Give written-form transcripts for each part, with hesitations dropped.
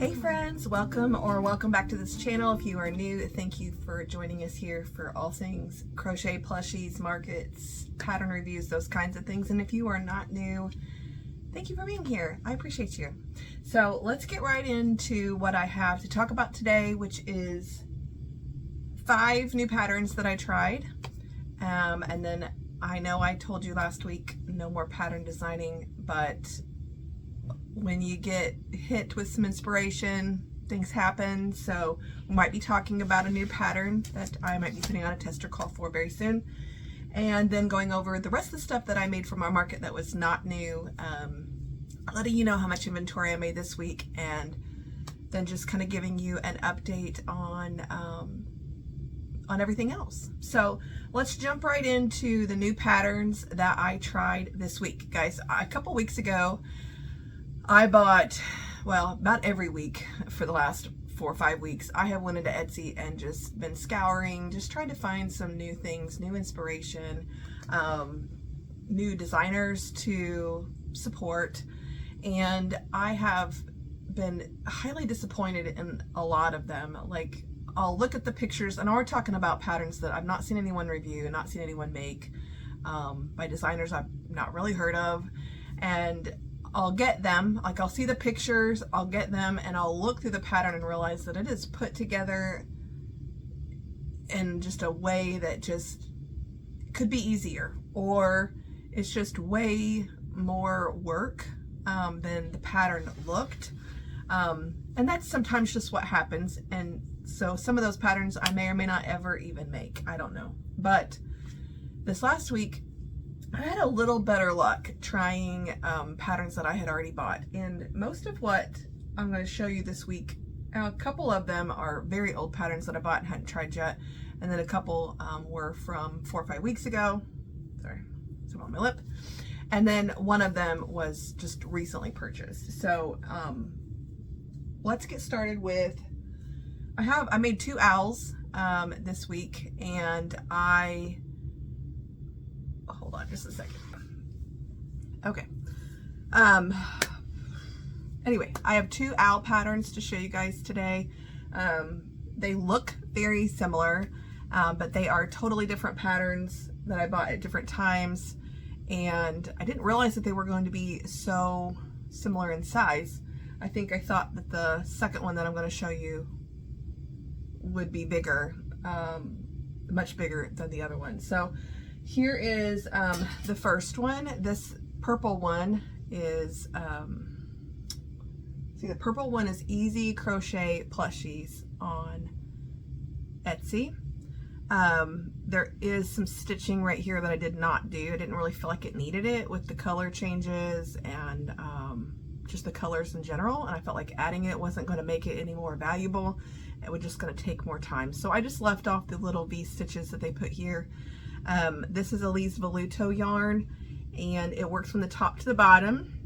Hey friends, welcome back to this channel. If you are new, thank you for joining us here for all things crochet, plushies, markets, pattern reviews, those kinds of things. And if you are not new, thank you for being here. I appreciate you. So let's get right into what I have to talk about today, which is 5 new patterns that I tried. And then I know I told you last week, no more pattern designing, but when you get hit with some inspiration, things happen. So we might be talking about a new pattern that I might be putting on a tester call for very soon, and then going over the rest of the stuff that I made from our market that was not new, letting you know how much inventory I made this week, and then just kind of giving you an update on everything else. So let's jump right into the new patterns that I tried this week. Guys, a couple weeks ago I bought, well, about every week for the last 4 or 5 weeks, I have went into Etsy and just been scouring, just trying to find some new things, new inspiration, new designers to support. And I have been highly disappointed in a lot of them. Like, I'll look at the pictures, and we're talking about patterns that I've not seen anyone review, not seen anyone make, by designers I've not really heard of. And I'll get them, like I'll see the pictures, I'll get them, and I'll look through the pattern and realize that it is put together in just a way that just could be easier, or it's just way more work than the pattern looked. And that's sometimes just what happens. And so some of those patterns I may or may not ever even make. I don't know. But this last week, I had a little better luck trying patterns that I had already bought. And most of what I'm going to show you this week, a couple of them are very old patterns that I bought and hadn't tried yet. And then a couple were from 4 or 5 weeks ago. Sorry, some on my lip. And then one of them was just recently purchased. So let's get started with, I made 2 owls this week, and hold on just a second. Okay. Anyway, I have 2 owl patterns to show you guys today. They look very similar, but they are totally different patterns that I bought at different times. And I didn't realize that they were going to be so similar in size. I think I thought that the second one that I'm going to show you would be bigger, much bigger than the other one. So here is the first one. This purple one is, see, the purple one is Easy Crochet Plushies on Etsy. There is some stitching right here that I did not do. I didn't really feel like it needed it with the color changes and just the colors in general. And I felt like adding it wasn't going to make it any more valuable. It was just going to take more time. So I just left off the little V stitches that they put here. This is Elise Veluto yarn, and it works from the top to the bottom.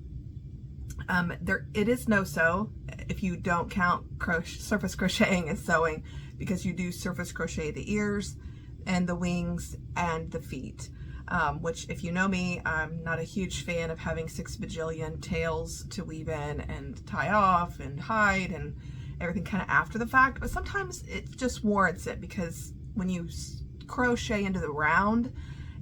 It is no-sew if you don't count surface crocheting as sewing, because you do surface crochet the ears and the wings and the feet, which, if you know me, I'm not a huge fan of having 6 bajillion tails to weave in and tie off and hide and everything kind of after the fact. But sometimes it just warrants it, because when you crochet into the round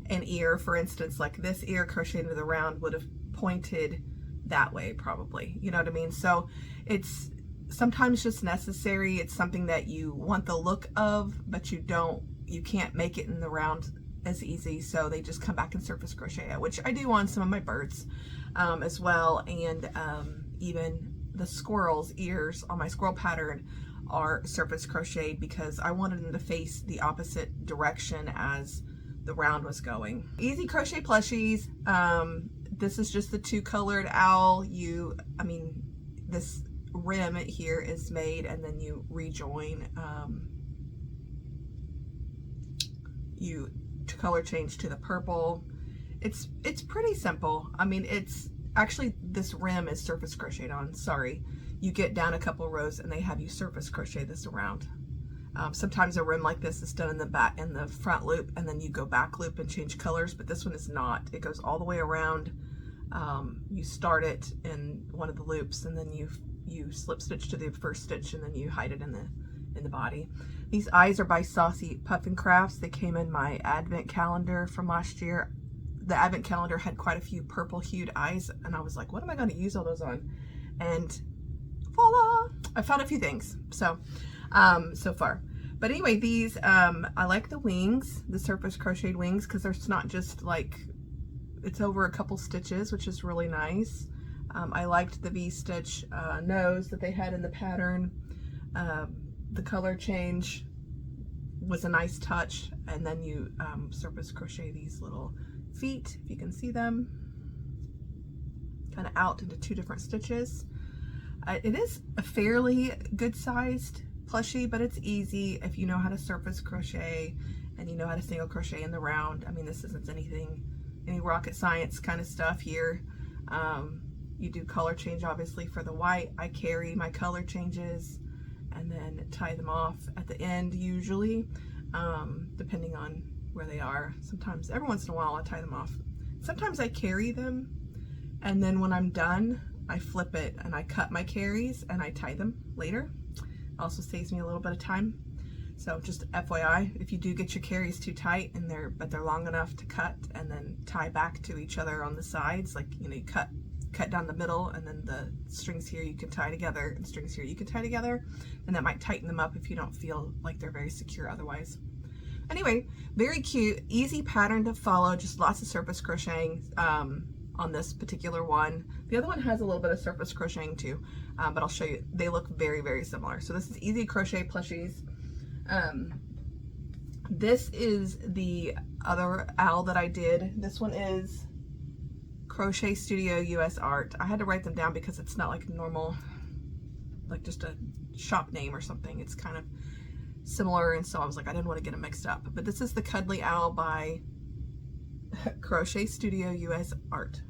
an ear, for instance, like this ear crocheted into the round would have pointed that way probably, you know what I mean? So it's sometimes just necessary. It's something that you want the look of, but you can't make it in the round as easy, so they just come back and surface crochet it, which I do on some of my birds as well. And even the squirrel's ears on my squirrel pattern are surface crocheted, because I wanted them to face the opposite direction as the round was going. Easy Crochet Plushies. This is just the 2 colored owl. This rim here is made, and then you rejoin, you color change to the purple. It's pretty simple. I mean, it's actually, this rim is surface crocheted on, sorry. You get down a couple rows and they have you surface crochet this around. Sometimes a rim like this is done in the front loop, and then you go back loop and change colors, but this one is not. It goes all the way around. You start it in one of the loops, and then you you slip stitch to the first stitch and then you hide it in the body. These eyes are by Saucy Puffin Crafts. They came in my advent calendar from last year. The advent calendar had quite a few purple hued eyes, and I was like, what am I going to use all those on? And voila, I found a few things so far. But anyway, these I like the wings, the surface crocheted wings, because there's not just like, it's over a couple stitches, which is really nice. I liked the V-stitch nose that they had in the pattern. The color change was a nice touch, and then you surface crochet these little feet, if you can see them, kind of out into 2 different stitches. It is a fairly good sized plushie, but it's easy if you know how to surface crochet and you know how to single crochet in the round. I mean, this isn't any rocket science kind of stuff here. You do color change obviously for the white. I carry my color changes and then tie them off at the end usually, depending on where they are. Sometimes, every once in a while, I tie them off. Sometimes I carry them, and then when I'm done, I flip it and I cut my carries and I tie them later. Also saves me a little bit of time. So just FYI, if you do get your carries too tight and but they're long enough to cut and then tie back to each other on the sides, like, you know, you cut down the middle, and then the strings here you can tie together and strings here you can tie together, and that might tighten them up if you don't feel like they're very secure otherwise. Anyway, very cute, easy pattern to follow, just lots of surface crocheting on this particular one. The other one has a little bit of surface crocheting too, but I'll show you. They look very, very similar. So this is Easy Crochet Plushies. This is the other owl that I did. This one is Crochet Studio US Art. I had to write them down because it's not like normal, like just a shop name or something. It's kind of similar, and so I was like, I didn't want to get them mixed up. But this is the Cuddly Owl by Crochet Studio US Art.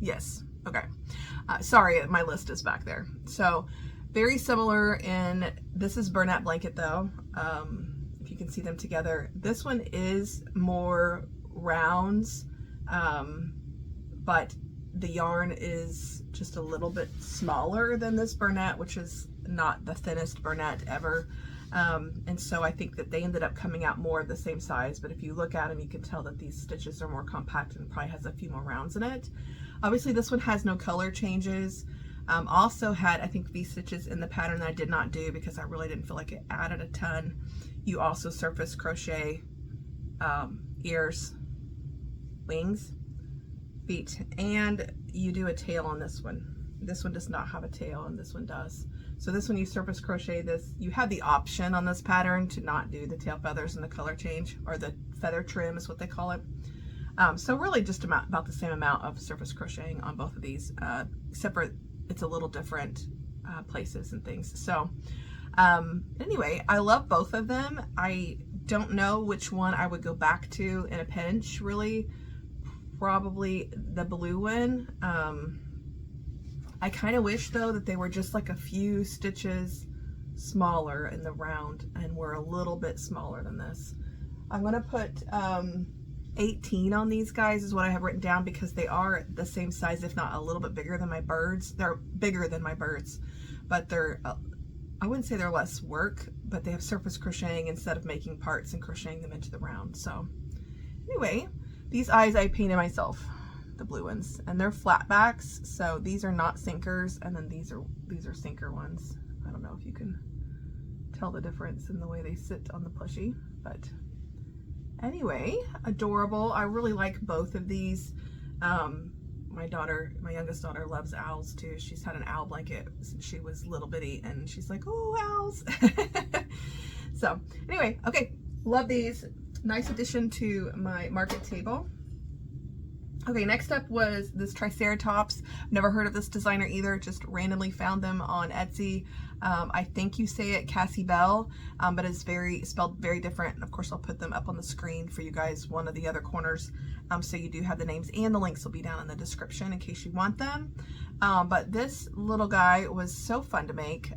Yes, okay. Sorry, my list is back there. So very similar in, this is Burnette Blanket though, if you can see them together. This one is more rounds, but the yarn is just a little bit smaller than this Burnette, which is not the thinnest Burnette ever. And so I think that they ended up coming out more the same size, but if you look at them, you can tell that these stitches are more compact and probably has a few more rounds in it. Obviously this one has no color changes. Also had, I think, V-stitches in the pattern that I did not do because I really didn't feel like it added a ton. You also surface crochet ears, wings, feet, and you do a tail on this one. This one does not have a tail and this one does. So this one you surface crochet this. You have the option on this pattern to not do the tail feathers and the color change, or the feather trim is what they call it. So really just about the same amount of surface crocheting on both of these, except for it's a little different places and things. So anyway, I love both of them. I don't know which one I would go back to in a pinch, really. Probably the blue one. I kind of wish though that they were just like a few stitches smaller in the round and were a little bit smaller than this. I'm gonna put 18 on these guys is what I have written down, because they are the same size, if not a little bit bigger than my birds. They're bigger than my birds, but they're, I wouldn't say they're less work, but they have surface crocheting instead of making parts and crocheting them into the round. So anyway, these eyes I painted myself, the blue ones, and they're flat backs. So these are not sinkers, and then these are sinker ones. I don't know if you can tell the difference in the way they sit on the plushie, but anyway, adorable. I really like both of these. My youngest daughter loves owls too. She's had an owl blanket since she was little bitty, and she's like, oh, owls. So anyway, okay, love these. Nice addition to my market table. Okay, next up was this Triceratops. Never heard of this designer either, just randomly found them on Etsy. I think you say it Cassie Bell, but it's spelled very different. And of course, I'll put them up on the screen for you guys, one of the other corners. So you do have the names, and the links will be down in the description in case you want them. But this little guy was so fun to make.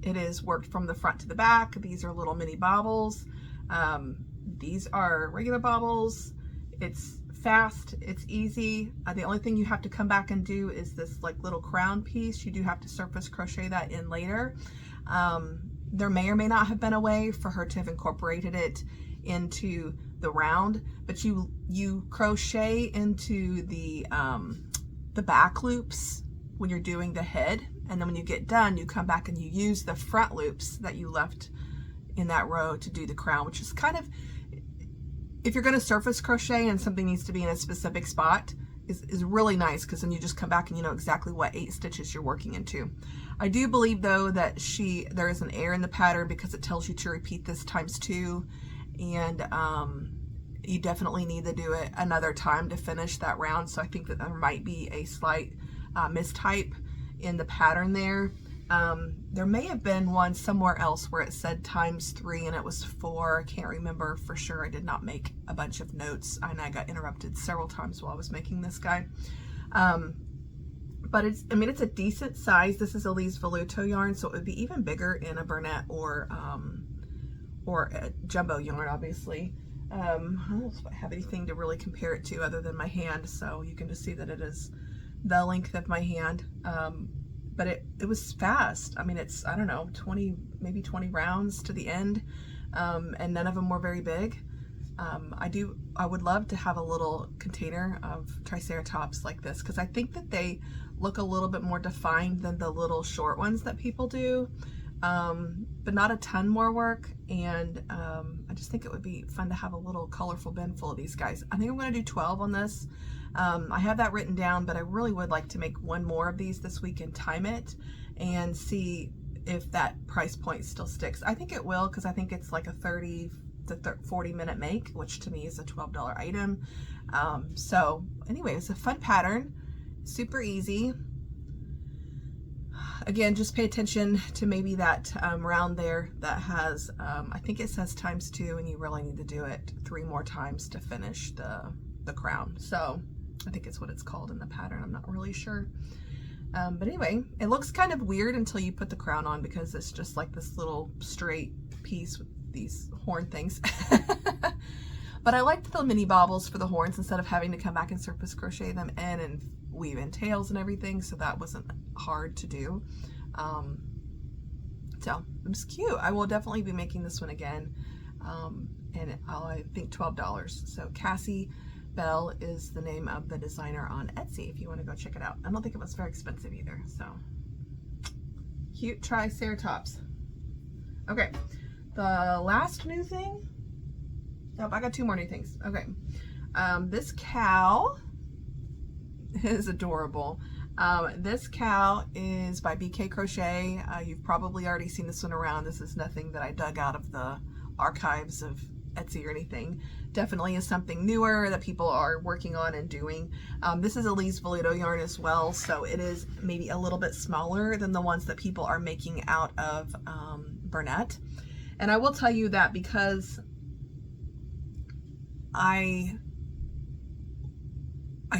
It is worked from the front to the back. These are little mini baubles. These are regular baubles. It's fast, it's easy. The only thing you have to come back and do is this like little crown piece. You do have to surface crochet that in later. There may or may not have been a way for her to have incorporated it into the round, but you crochet into the back loops when you're doing the head, and then when you get done, you come back and you use the front loops that you left in that row to do the crown, which is kind of, if you're going to surface crochet and something needs to be in a specific spot, is really nice, because then you just come back and you know exactly what 8 stitches you're working into. I do believe though that there is an error in the pattern, because it tells you to repeat this ×2, and you definitely need to do it another time to finish that round. So I think that there might be a slight mistype in the pattern there. There may have been one somewhere else where it said ×3 and it was 4. I can't remember for sure. I did not make a bunch of notes, and I got interrupted several times while I was making this guy. But it's a decent size. This is Elise Veluto yarn, so it would be even bigger in a Bernat or a jumbo yarn, obviously. I don't know if I have anything to really compare it to other than my hand, so you can just see that it is the length of my hand. But it was fast. I mean, it's, I don't know, maybe 20 rounds to the end, and none of them were very big. I would love to have a little container of Triceratops like this, because I think that they look a little bit more defined than the little short ones that people do, but not a ton more work. And I just think it would be fun to have a little colorful bin full of these guys. I think I'm going to do 12 on this. I have that written down, but I really would like to make one more of these this week and time it and see if that price point still sticks. I think it will, because I think it's like a 30 to 40 minute make, which to me is a $12 item. So anyway, it's a fun pattern, super easy. Again, just pay attention to maybe that round there that has, I think it says ×2, and you really need to do it 3 more times to finish the crown. So I think it's what it's called in the pattern. I'm not really sure. But anyway, it looks kind of weird until you put the crown on, because it's just like this little straight piece with these horn things. But I liked the mini baubles for the horns instead of having to come back and surface crochet them in and weave in tails and everything, so that wasn't hard to do. So it was cute. I will definitely be making this one again, and I think $12. So Cassie Bell is the name of the designer on Etsy if you want to go check it out. I don't think it was very expensive either. So cute Triceratops. Okay, the last new thing. Nope, I got 2 more new things. Okay, this cow is adorable. This cow is by BK Crochet. You've probably already seen this one around. This is nothing that I dug out of the archives of Etsy or anything. Definitely is something newer that people are working on and doing. This is Elise Veluto yarn as well, so it is maybe a little bit smaller than the ones that people are making out of Bernat. And I will tell you that because I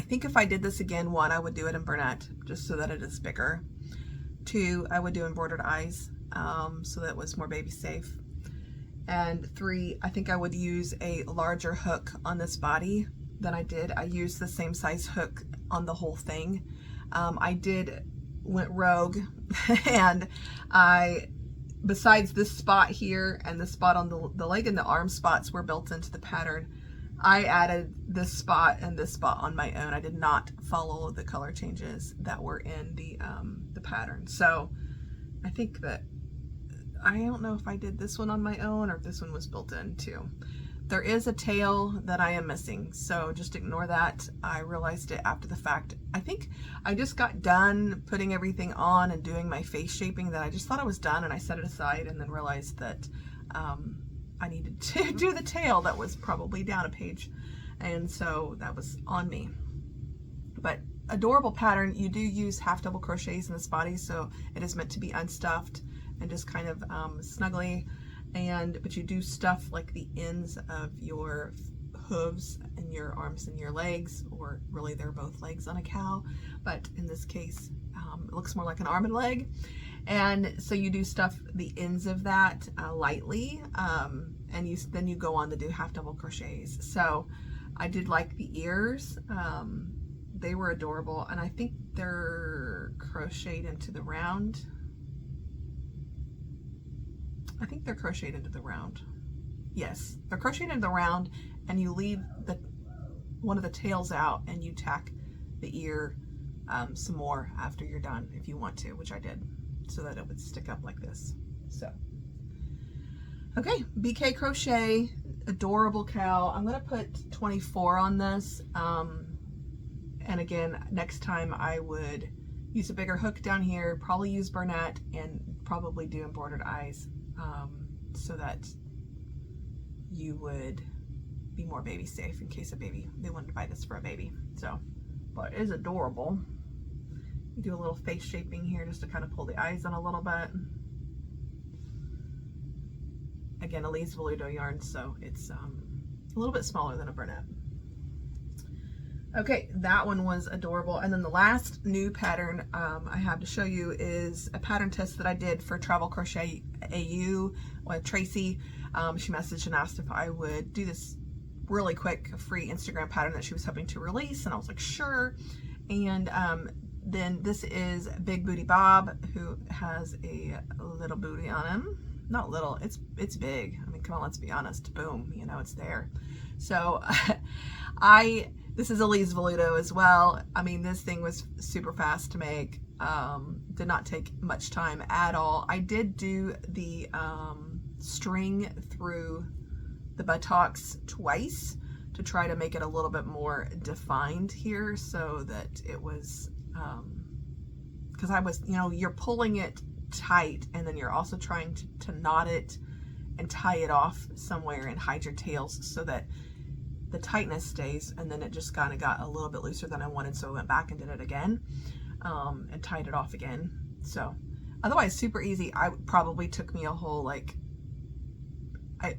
think if I did this again, 1, I would do it in Bernat just so that it is bigger. 2, I would do embroidered eyes so that it was more baby safe. And 3, I think I would use a larger hook on this body than I did. I used the same size hook on the whole thing. I went rogue and besides this spot here and this spot on the leg and the arm spots were built into the pattern, I added this spot and this spot on my own. I did not follow the color changes that were in the pattern. So I think that, I don't know if I did this one on my own or if this one was built in too. There is a tail that I am missing, so just ignore that. I realized it after the fact. I think I just got done putting everything on and doing my face shaping, that I just thought I was done, and I set it aside and then realized that I needed to do the tail that was probably down a page, and so that was on me. But adorable pattern. You do use half double crochets in this body, so it is meant to be unstuffed and just kind of snuggly, but you do stuff like the ends of your hooves and your arms and your legs, or really they're both legs on a cow, but in this case it looks more like an arm and leg. And so you do stuff the ends of that lightly, and then you go on to do half double crochets. So I did like the ears. They were adorable, and I think they're crocheted into the round. I think they're crocheted into the round. Yes, they're crocheted into the round, and you leave one of the tails out and you tack the ear some more after you're done if you want to, which I did, so that it would stick up like this. So, okay, BK Crochet, adorable cow. I'm gonna put 24 on this. And again, next time I would use a bigger hook down here, probably use Bernat, and probably do embroidered eyes, so that you would be more baby safe in case they wanted to buy this for a baby. So, but it is adorable. You do a little face shaping here just to kind of pull the eyes in a little bit. Again, Elise Veludo yarn, so it's a little bit smaller than a Bernat. Okay, that one was adorable. And then the last new pattern I have to show you is a pattern test that I did for Travel Crochet AU with Tracy. She messaged and asked if I would do this really quick free Instagram pattern that she was hoping to release, and I was like, sure. And then this is Big Booty Bob, who has a little booty on him. Not little, it's big. I mean, come on, let's be honest. Boom, you know, it's there. So this is Elise Veludo as well. I mean, this thing was super fast to make. Did not take much time at all. I did do the string through the buttocks twice to try to make it a little bit more defined here, so that it was, because I was, you know, you're pulling it tight and then you're also trying to knot it and tie it off somewhere and hide your tails so that the tightness stays, and then it just kind of got a little bit looser than I wanted, so I went back and did it again, and tied it off again. So otherwise super easy. I probably took me a whole, like, I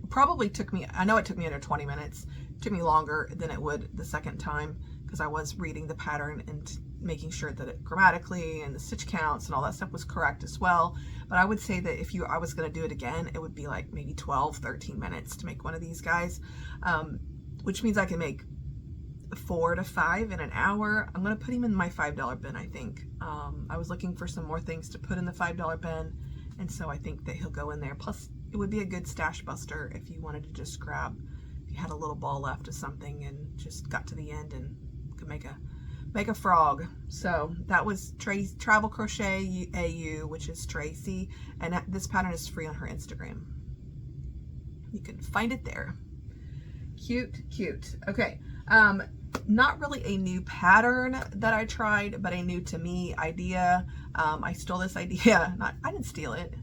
know it took me under 20 minutes. It took me longer than it would the second time, because I was reading the pattern and making sure that it grammatically and the stitch counts and all that stuff was correct as well. But I would say that if I was going to do it again, it would be like maybe 12, 13 minutes to make one of these guys, which means I can make 4 to 5 in an hour. I'm going to put him in my $5 bin, I think. I was looking for some more things to put in the $5 bin, and so I think that he'll go in there. Plus, it would be a good stash buster if you wanted to just grab, if you had a little ball left of something and just got to the end and could make a frog. So that was Travel Crochet AU, which is Tracy, and this pattern is free on her Instagram. You can find it there. Cute, cute. Okay, not really a new pattern that I tried, but a new to me idea. I stole this idea. I didn't steal it.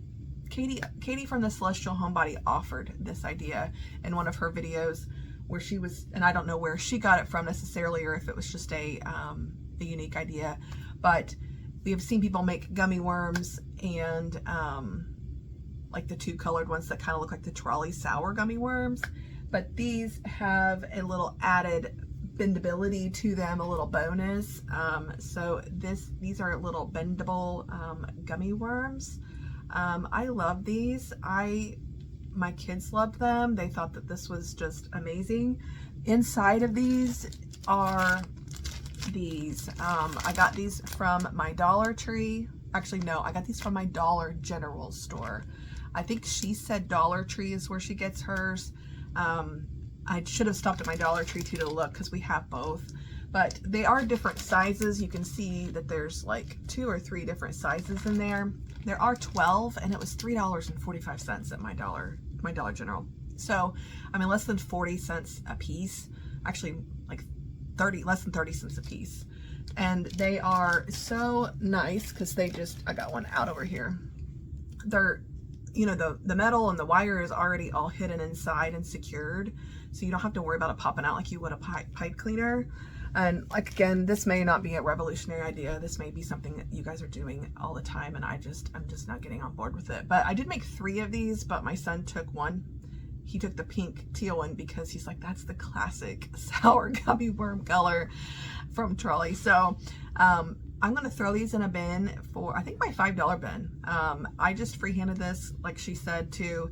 Katie from the Celestial Homebody offered this idea in one of her videos, where she was, and I don't know where she got it from necessarily, or if it was just a unique idea, but we have seen people make gummy worms, and like the 2 colored ones that kind of look like the trolley sour gummy worms, but these have a little added bendability to them, a little bonus. So these are little bendable gummy worms. I love these. My kids loved them. They thought that this was just amazing. Inside of these are these. I got these from my Dollar Tree. Actually, no, I got these from my Dollar General store. I think she said Dollar Tree is where she gets hers. I should have stopped at my Dollar Tree too to look, because we have both. But they are different sizes. You can see that there's like 2 or 3 different sizes in there. There are 12, and it was $3.45 at my Dollar General. So, I mean, less than 40 cents a piece. Actually, like less than 30 cents a piece. And they are so nice, because I got one out over here. They're, you know, the metal and the wire is already all hidden inside and secured, so you don't have to worry about it popping out like you would a pipe cleaner. And like, again, this may not be a revolutionary idea. This may be something that you guys are doing all the time, and I'm just not getting on board with it. But I did make 3 of these, but my son took one. He took the pink teal one, because he's like, that's the classic sour gummy worm color from Trolley. So I'm going to throw these in a bin for, I think, my $5 bin. I just freehanded this, like she said, to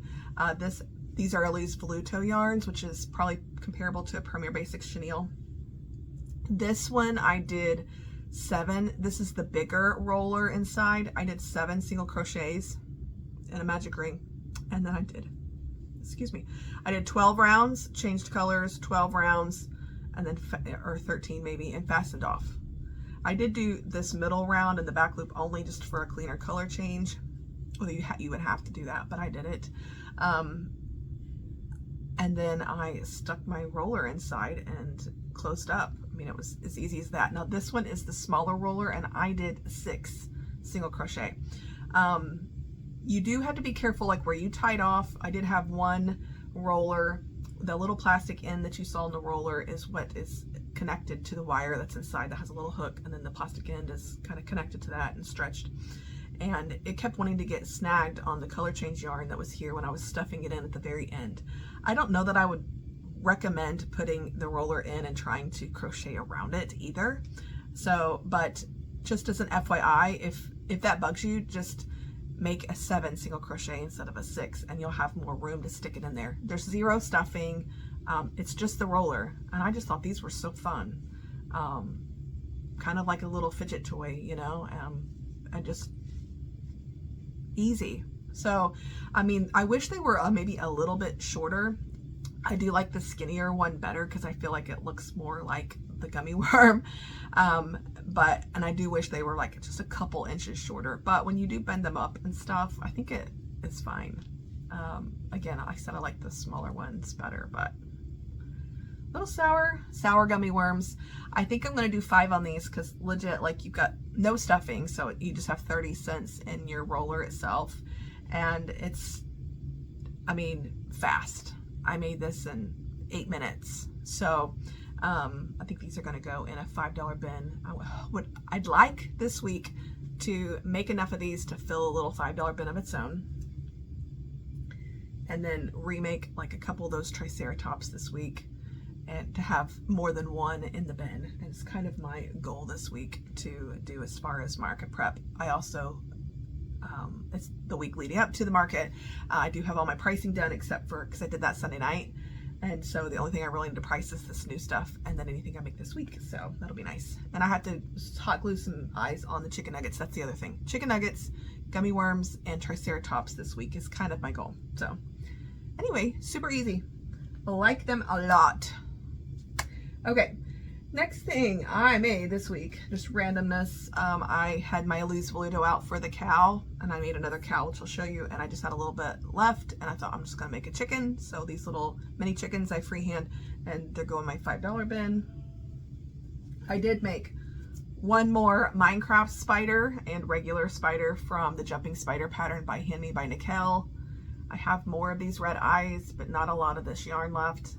this These are Elise Voluto yarns, which is probably comparable to a Premier Basics chenille. This one I did 7. This is the bigger roller inside. I did 7 single crochets and a magic ring. And then I did 12 rounds, changed colors, 12 rounds, and then, or 13 maybe, and fastened off. I did do this middle round and the back loop only just for a cleaner color change. Well, you would have to do that, but I did it. And then I stuck my roller inside and closed up. I mean, it was as easy as that. Now this one is the smaller roller, and I did 6 single crochet. You do have to be careful, like where you tied off. I did have one roller. The little plastic end that you saw in the roller is what is connected to the wire that's inside that has a little hook, and then the plastic end is kind of connected to that and stretched. And it kept wanting to get snagged on the color change yarn that was here when I was stuffing it in at the very end. I don't know that I would recommend putting the roller in and trying to crochet around it either. So, but just as an FYI, if that bugs you, just make a 7 single crochet instead of a 6, and you'll have more room to stick it in there. There's 0 stuffing. It's just the roller, and I just thought these were so fun. Kind of like a little fidget toy, you know, and just easy. So, I mean, I wish they were maybe a little bit shorter. I do like the skinnier one better because I feel like it looks more like the gummy worm. And I do wish they were like just a couple inches shorter, but when you do bend them up and stuff, I think it is fine. Again, I said I like the smaller ones better, but little sour gummy worms. I think I'm going to do 5 on these because legit, like, you've got no stuffing, so you just have 30 cents in your roller itself, and it's, I mean, fast. I made this in 8 minutes, so I think these are going to go in a $5 bin. I'd like this week to make enough of these to fill a little $5 bin of its own, and then remake like a couple of those Triceratops this week, and to have more than one in the bin. And it's kind of my goal this week to do as far as market prep. I also, it's the week leading up to the market. I do have all my pricing done except for, because I did that Sunday night. And so the only thing I really need to price is this new stuff, and then anything I make this week. So that'll be nice. And I have to hot glue some eyes on the chicken nuggets. That's the other thing. Chicken nuggets, gummy worms, and Triceratops this week is kind of my goal. So anyway, super easy. I like them a lot. Okay, next thing I made this week, just randomness. I had my Elise Voluto out for the cow, and I made another cow, which I'll show you, and I just had a little bit left, and I thought I'm just gonna make a chicken. So these little mini chickens I freehand, and they're going in my $5 bin. I did make one more Minecraft spider and regular spider from the Jumping Spider pattern by Handmade by Nicole. I have more of these red eyes, but not a lot of this yarn left.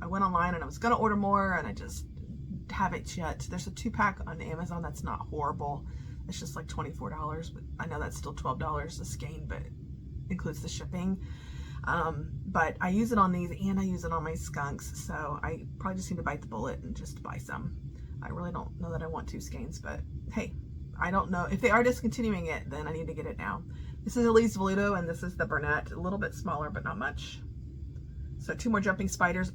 I went online and I was gonna order more, and I just haven't yet. There's a 2-pack on Amazon that's not horrible. It's just like $24, but I know that's still $12 a skein, but includes the shipping. But I use it on these, and I use it on my skunks, so I probably just need to bite the bullet and just buy some. I really don't know that I want 2 skeins, but hey, I don't know. If they are discontinuing it, then I need to get it now. This is Elise Voluto, and this is the Burnett, a little bit smaller, but not much. So 2 more jumping spiders.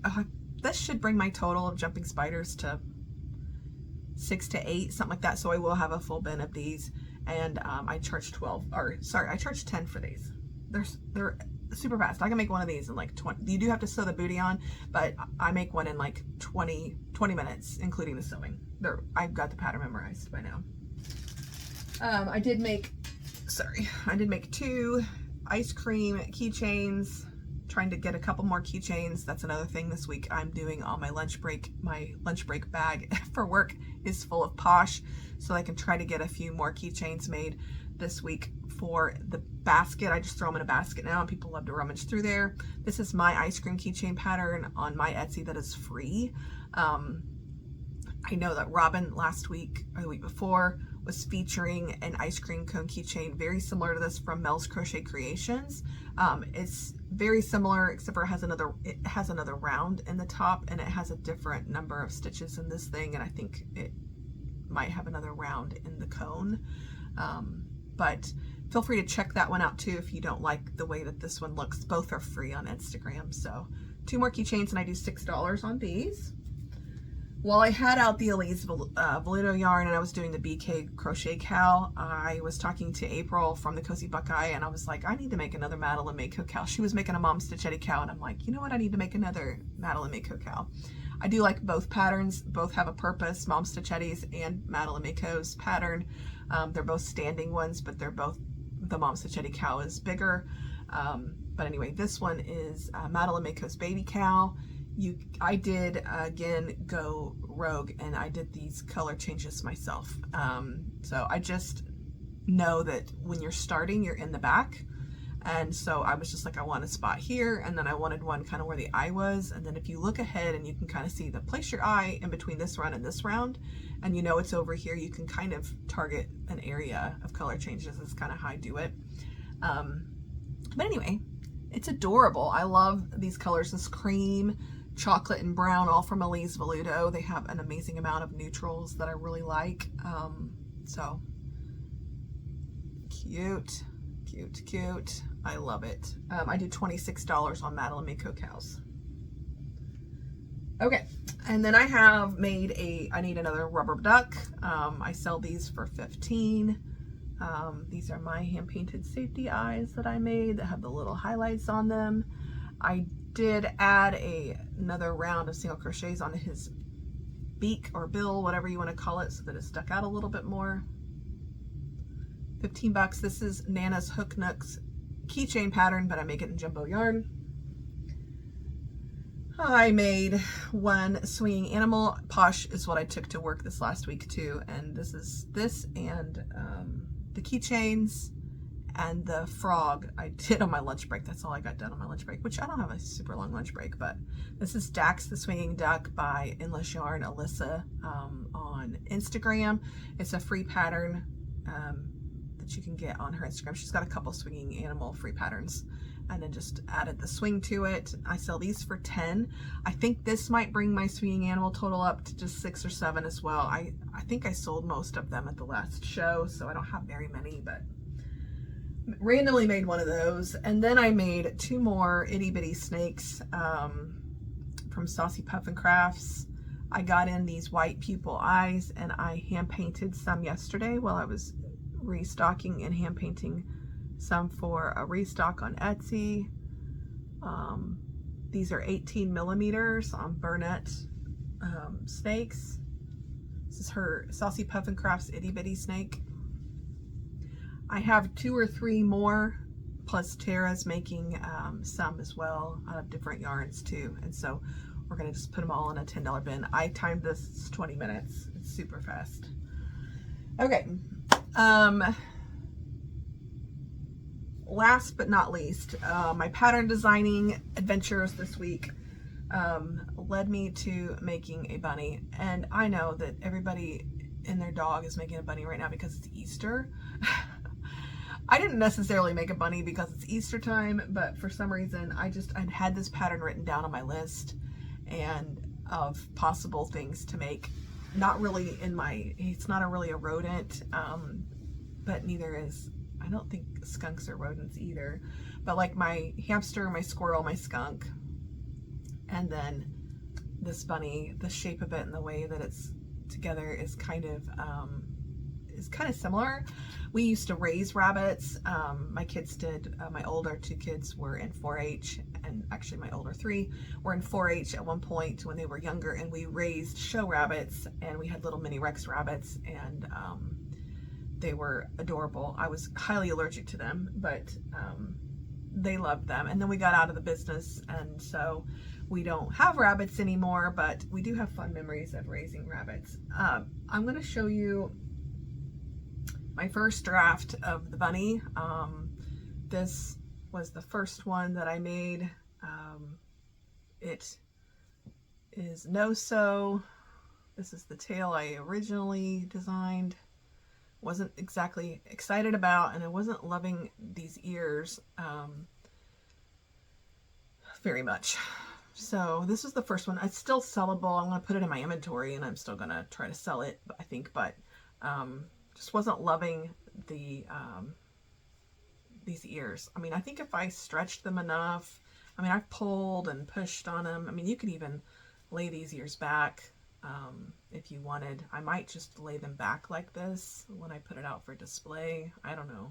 This should bring my total of jumping spiders to 6 to 8, something like that. So I will have a full bin of these, and I charge I charge 10 for these. They're super fast. I can make one of these in like 20. You do have to sew the booty on, but I make one in like 20 minutes, including the sewing. I've got the pattern memorized by now. I did make 2 ice cream keychains. Trying to get a couple more keychains. That's another thing this week I'm doing on my lunch break. My lunch break bag for work is full of Posh, so I can try to get a few more keychains made this week for the basket. I just throw them in a basket now, and people love to rummage through there. This is my ice cream keychain pattern on my Etsy that is free. I know that Robin last week or the week before was featuring an ice cream cone keychain very similar to this from Mel's Crochet Creations. It's very similar, except for it has another round in the top, and it has a different number of stitches in this thing, and I think it might have another round in the cone. But feel free to check that one out too if you don't like the way that this one looks. Both are free on Instagram. So 2 more keychains, and I do $6 on these. While I had out the Elise Voluto yarn and I was doing the BK crochet cow, I was talking to April from the Cozy Buckeye, and I was like, I need to make another Madeline Mako cow. She was making a Mom Stitchetti cow, and I'm like, you know what? I need to make another Madeline Mako cow. I do like both patterns. Both have a purpose, Mom Stitchetti's and Madeline Mako's pattern. They're both standing ones, but they're both, the Mom Stitchetti cow is bigger. But anyway, this one is Madeline Mako's baby cow. I did, again, go rogue, and I did these color changes myself. So I just know that when you're starting, you're in the back. And so I was just like, I want a spot here, and then I wanted one kind of where the eye was. And then if you look ahead and you can kind of see place your eye in between this round and this round, and you know it's over here, you can kind of target an area of color changes. Is kind of how I do it. But anyway, it's adorable. I love these colors, this cream, chocolate, and brown, all from Elise Voluto. They have an amazing amount of neutrals that I really like. So cute, cute, cute. I love it. I do $26 on Madeline Mako cows. Okay, and then I have made I need another rubber duck. I sell these for $15. These are my hand painted safety eyes that I made that have the little highlights on them. I did add another round of single crochets on his beak or bill, whatever you want to call it, so that it stuck out a little bit more. 15 bucks. This is Nana's Hook Nooks keychain pattern, but I make it in jumbo yarn. I made one swinging animal. Posh is what I took to work this last week too, and this and the keychains and the frog I did on my lunch break. That's all I got done on my lunch break, which I don't have a super long lunch break. But this is Dax the Swinging Duck by Endless Yarn Alyssa on Instagram. It's a free pattern that you can get on her Instagram. She's got a couple swinging animal free patterns, and then just added the swing to it. I sell these for $10. I think this might bring my swinging animal total up to just 6 or 7 as well. I think I sold most of them at the last show, so I don't have very many, but randomly made one of those. And then I made 2 more itty bitty snakes from Saucy Puffin Crafts. I got in these white pupil eyes, and I hand painted some yesterday while I was restocking and hand painting some for a restock on Etsy. These are 18 millimeters on Burnett snakes. This is her Saucy Puffin Crafts itty bitty snake. I have 2 or 3 more, plus Tara's making some as well out of different yarns too. And so we're gonna just put them all in a $10 bin. I timed this, it's 20 minutes. It's super fast. Okay. Last but not least, my pattern designing adventures this week led me to making a bunny. And I know that everybody and their dog is making a bunny right now because it's Easter. I didn't necessarily make a bunny because it's Easter time, but for some reason I'd had this pattern written down on my list and of possible things to make. Not really it's not really a rodent, but neither is, I don't think skunks are rodents either, but like my hamster, my squirrel, my skunk, and then this bunny, the shape of it and the way that it's together is kind of similar. We used to raise rabbits. My kids did. My older 2 kids were in 4-H, and actually my older 3 were in 4-H at one point when they were younger, and we raised show rabbits, and we had little mini Rex rabbits, and they were adorable. I was highly allergic to them, but they loved them. And then we got out of the business, and so we don't have rabbits anymore, but we do have fun memories of raising rabbits. I'm going to show you my first draft of the bunny. This was the first one that I made. It is no-sew. This is the tail I originally designed. Wasn't exactly excited about, and I wasn't loving these ears very much. So this is the first one. It's still sellable. I'm going to put it in my inventory, and I'm still going to try to sell it, I think, but just wasn't loving the these ears. I mean, I think if I stretched them enough, I mean, I've pulled and pushed on them. I mean, you could even lay these ears back if you wanted. I might just lay them back like this when I put it out for display. I don't know.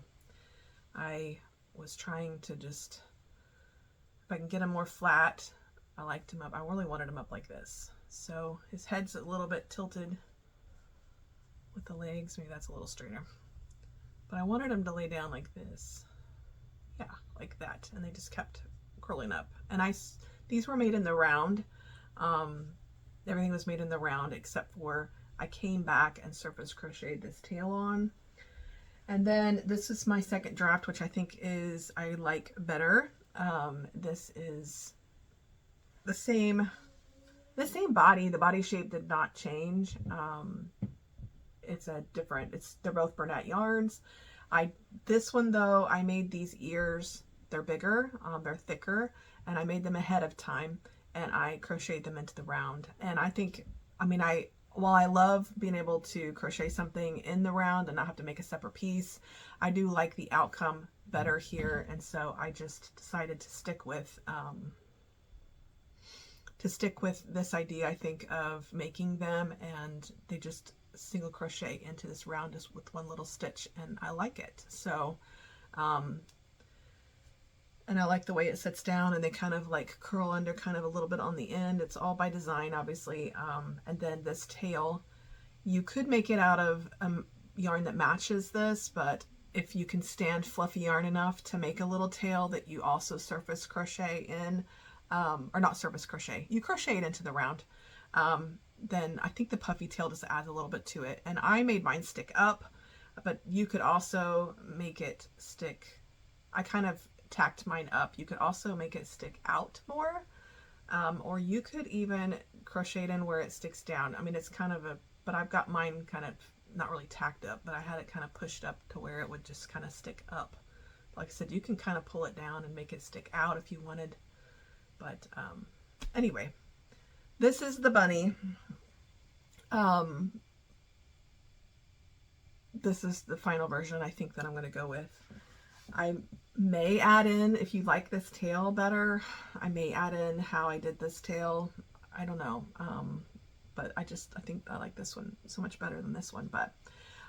I was trying to just, if I can get him more flat, I liked him up. I really wanted him up like this. So his head's a little bit tilted with the legs. Maybe that's a little straighter. But I wanted him to lay down like this. Yeah, like that. And they just kept curling up. And these were made in the round. Everything was made in the round except for I came back and surface crocheted this tail on. And then this is my second draft, which I think is, I like better. This is the same body. The body shape did not change. It's a different, they're both Bernat yarns. This one though, I made these ears, they're bigger, they're thicker, and I made them ahead of time, and I crocheted them into the round. And I think, I mean, while I love being able to crochet something in the round and not have to make a separate piece, I do like the outcome better here. And so I just decided to stick with this idea, I think, of making them, and they just single crochet into this round just with one little stitch, and I like it. So and I like the way it sits down, and they kind of like curl under kind of a little bit on the end. It's all by design, obviously. And then this tail, you could make it out of yarn that matches this, but if you can stand fluffy yarn enough to make a little tail that you also surface crochet in, or not surface crochet, you crochet it into the round, then I think the puffy tail just adds a little bit to it. And I made mine stick up, but you could also make it stick, I kind of tacked mine up. You could also make it stick out more, or you could even crochet it in where it sticks down. I mean, it's kind of but I've got mine kind of not really tacked up, but I had it kind of pushed up to where it would just kind of stick up. Like I said, you can kind of pull it down and make it stick out if you wanted. But anyway, this is the bunny. This is the final version I think that I'm going to go with. I may add in, if you like this tail better, I may add in how I did this tail. I don't know. But I think I like this one so much better than this one. But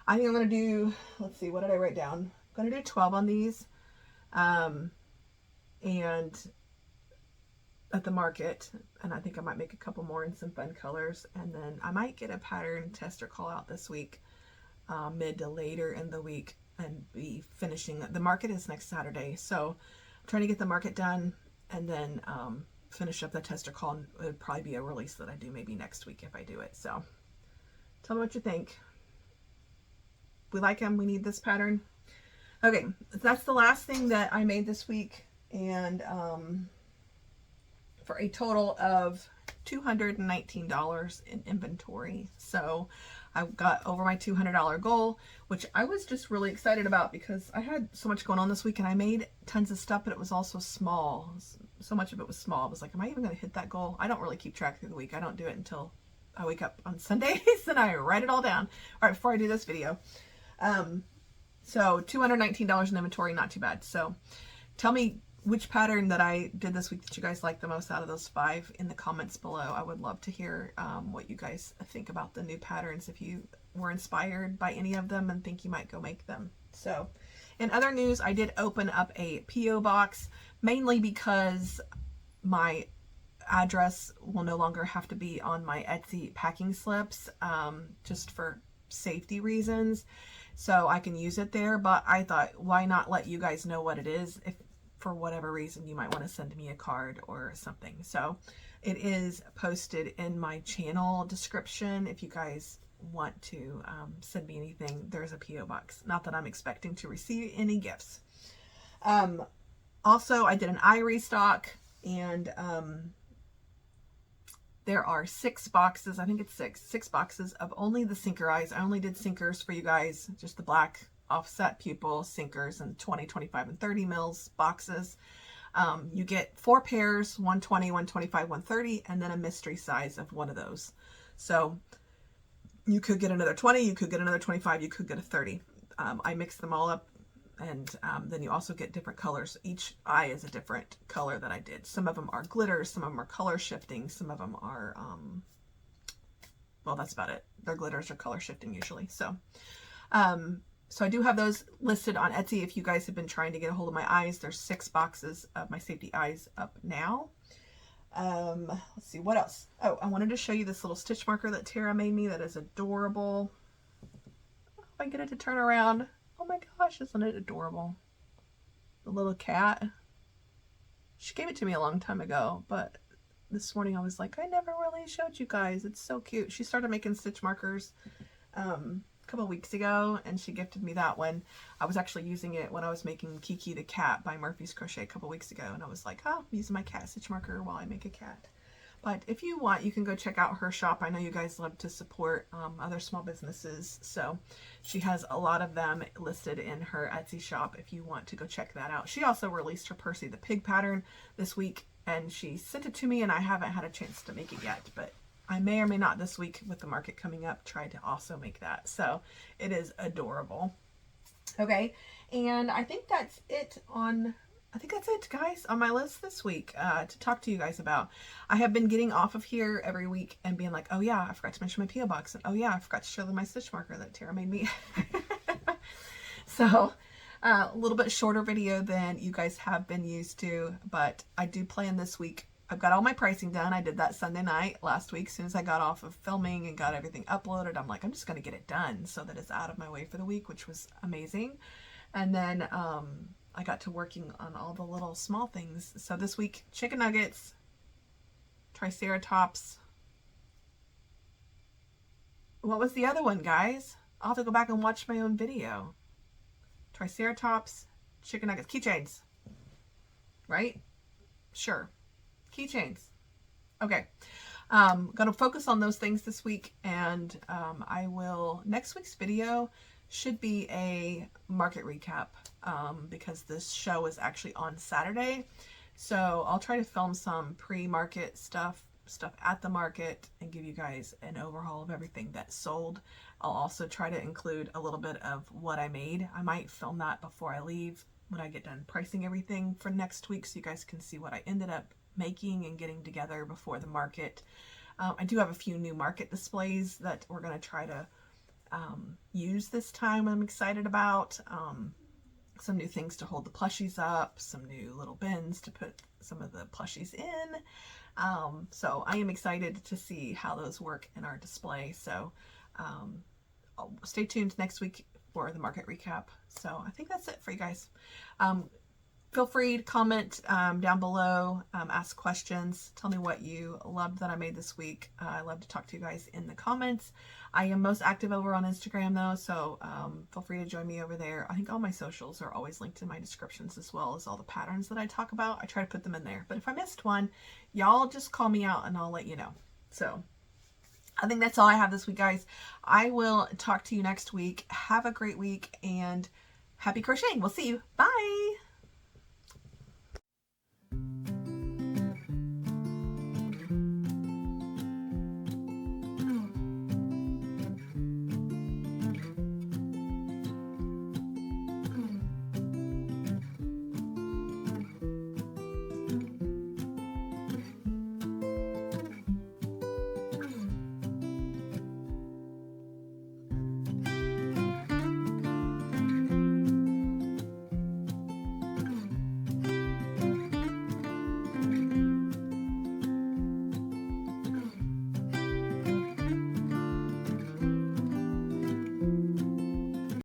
I think I'm going to do, let's see, what did I write down? I'm going to do 12 on these. And at the market, and I think I might make a couple more in some fun colors, and then I might get a pattern tester call out this week, mid to later in the week, and be finishing. The market is next Saturday, so I'm trying to get the market done and then finish up the tester call, and it would probably be a release that I do maybe next week if I do it. So tell me what you think. We like them. We need this pattern. Okay, that's the last thing that I made this week, and for a total of $219 in inventory. So I got over my $200 goal, which I was just really excited about because I had so much going on this week, and I made tons of stuff, but it was also small. So much of it was small. I was like, am I even going to hit that goal? I don't really keep track through the week. I don't do it until I wake up on Sundays and I write it all down. All right, before I do this video. So $219 in inventory, not too bad. So tell me which pattern that I did this week that you guys like the most out of those 5 in the comments below. I would love to hear what you guys think about the new patterns, if you were inspired by any of them and think you might go make them. So in other news, I did open up a P.O. box, mainly because my address will no longer have to be on my Etsy packing slips, just for safety reasons. So I can use it there, but I thought, why not let you guys know what it is if for whatever reason you might want to send me a card or something. So it is posted in my channel description. If you guys want to send me anything, there's a P.O. box. Not that I'm expecting to receive any gifts. Also, I did an eye restock, and there are 6 boxes, I think it's 6 boxes of only the sinker eyes. I only did sinkers for you guys, just the black offset pupil sinkers, and 20, 25, and 30 mils boxes. You get 4 pairs, 120, 125, 130, and then a mystery size of one of those. So you could get another 20, you could get another 25, you could get a 30. I mixed them all up And then you also get different colors. Each eye is a different color that I did. Some of them are glitters, some of them are color shifting, some of them are, well, that's about it. Their glitters are color shifting usually. So, so I do have those listed on Etsy. If you guys have been trying to get a hold of my eyes, there's 6 boxes of my safety eyes up now. Let's see, what else? Oh, I wanted to show you this little stitch marker that Tara made me that is adorable. If I get it to turn around. Oh my gosh, isn't it adorable? The little cat. She gave it to me a long time ago, but this morning I was like, I never really showed you guys. It's so cute. She started making stitch markers a couple of weeks ago, and she gifted me that one. I was actually using it when I was making Kiki the Cat by Murphy's Crochet a couple weeks ago, and I was like, oh, I'm using my cat stitch marker while I make a cat. But if you want, you can go check out her shop. I know you guys love to support other small businesses, so she has a lot of them listed in her Etsy shop if you want to go check that out. She also released her Percy the Pig pattern this week, and she sent it to me, and I haven't had a chance to make it yet, but I may or may not this week with the market coming up try to also make that. So it is adorable. Okay, and I think that's it guys on my list this week to talk to you guys about. I have been getting off of here every week and being like, oh yeah, I forgot to mention my P.O. box, and oh yeah, I forgot to show them my stitch marker that Tara made me. So a little bit shorter video than you guys have been used to, but I do plan this week. I've got all my pricing done. I did that Sunday night last week. As soon as I got off of filming and got everything uploaded, I'm like, I'm just going to get it done so that it's out of my way for the week, which was amazing. And then I got to working on all the little small things. So this week, chicken nuggets, triceratops. What was the other one, guys? I'll have to go back and watch my own video. Triceratops, chicken nuggets, keychains. Right? Sure. Keychains. Okay. Gonna focus on those things this week, and I will, next week's video should be a market recap because this show is actually on Saturday. So I'll try to film some pre-market stuff at the market and give you guys an overhaul of everything that sold. I'll also try to include a little bit of what I made. I might film that before I leave when I get done pricing everything for next week, so you guys can see what I ended up making and getting together before the market. I do have a few new market displays that we're going to try to use this time. I'm excited about some new things to hold the plushies up, some new little bins to put some of the plushies in. So I am excited to see how those work in our display. So stay tuned next week for the market recap. So I think that's it for you guys. Feel free to comment down below, ask questions, tell me what you loved that I made this week. I love to talk to you guys in the comments. I am most active over on Instagram though, so feel free to join me over there. I think all my socials are always linked in my descriptions, as well as all the patterns that I talk about. I try to put them in there, but if I missed one, y'all just call me out and I'll let you know. So I think that's all I have this week, guys. I will talk to you next week. Have a great week and happy crocheting. We'll see you. Bye.